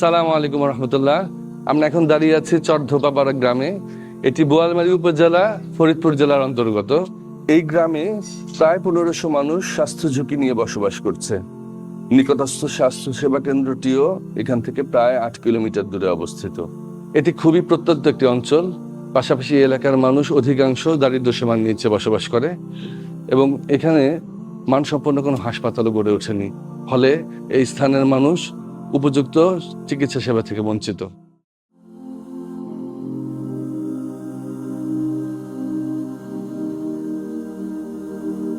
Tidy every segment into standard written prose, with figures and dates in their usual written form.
সালাম আলাইকুম রহমতুল্লাহ। আমরা এখন দাঁড়িয়ে আছি চরধোপাপাড়া গ্রামে। এটি বোয়ালমারী উপজেলা, ফরিদপুর জেলার অন্তর্গত। এই গ্রামে প্রায় 1500 মানুষ স্বাস্থ্য ঝুঁকি নিয়ে বসবাস করছে। নিকটস্থ স্বাস্থ্য সেবা কেন্দ্রটিও এখান থেকে প্রায় 8 কিলোমিটার দূরে অবস্থিত। এটি খুবই প্রত্যন্ত একটি অঞ্চল। পাশাপাশি এই এলাকার মানুষ অধিকাংশ দারিদ্র্য সীমার নিচে বসবাস করে এবং এখানে মানসম্পন্ন কোনো হাসপাতালও গড়ে ওঠেনি। ফলে এই স্থানের মানুষ উপযুক্ত চিকিৎসা সেবা থেকে বঞ্চিত।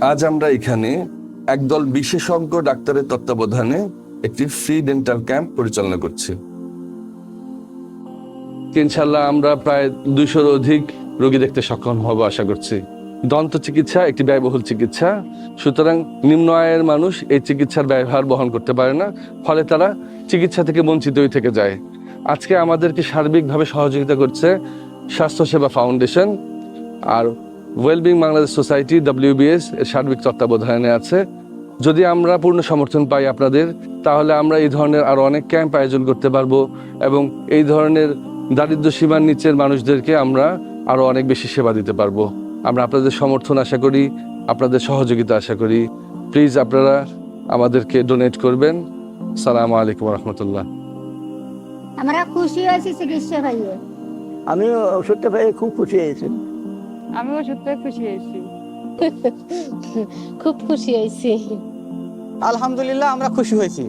আজ আমরা এখানে একদল বিশেষজ্ঞ ডাক্তারের তত্ত্বাবধানে একটি ফ্রি ডেন্টাল ক্যাম্প পরিচালনা করছি। ইনশাল্লাহ আমরা প্রায় 200-র অধিক রোগী দেখতে সক্ষম হব আশা করছি। দন্ত চিকিৎসা একটি ব্যয়বহুল চিকিৎসা, সুতরাং নিম্ন আয়ের মানুষ এই চিকিৎসার ব্যয়ভার বহন করতে পারে না, ফলে তারা চিকিৎসা থেকে বঞ্চিতই থেকে যায়। আজকে আমাদেরকে সার্বিকভাবে সহযোগিতা করছে স্বাস্থ্যসেবা ফাউন্ডেশন, আর ওয়েলবিং বাংলাদেশ সোসাইটি WBS এর সার্বিক তত্ত্বাবধানে আছে। যদি আমরা পূর্ণ সমর্থন পাই আপনাদের, তাহলে আমরা এই ধরনের আরো অনেক ক্যাম্প আয়োজন করতে পারবো এবং এই ধরনের দারিদ্র্য সীমার নিচের মানুষদেরকে আমরা আরো অনেক বেশি সেবা দিতে পারবো। আমরা আপনাদের সমর্থন আশা করি, আপনাদের সহযোগিতা আশা করি। প্লিজ আপনারা আমাদেরকে ডোনেট করবেন। সালাম আলাইকুম রহমতুল্লাহ। আমরা খুশি হয়েছি চিকিৎসা পাইয়ে। আমিও ওষুধটা পেয়ে খুব খুশি হয়েছি। আমিও সত্যি খুশি হয়েছি। খুব খুশি হয়েছি। আলহামদুলিল্লাহ আমরা খুশি হয়েছি।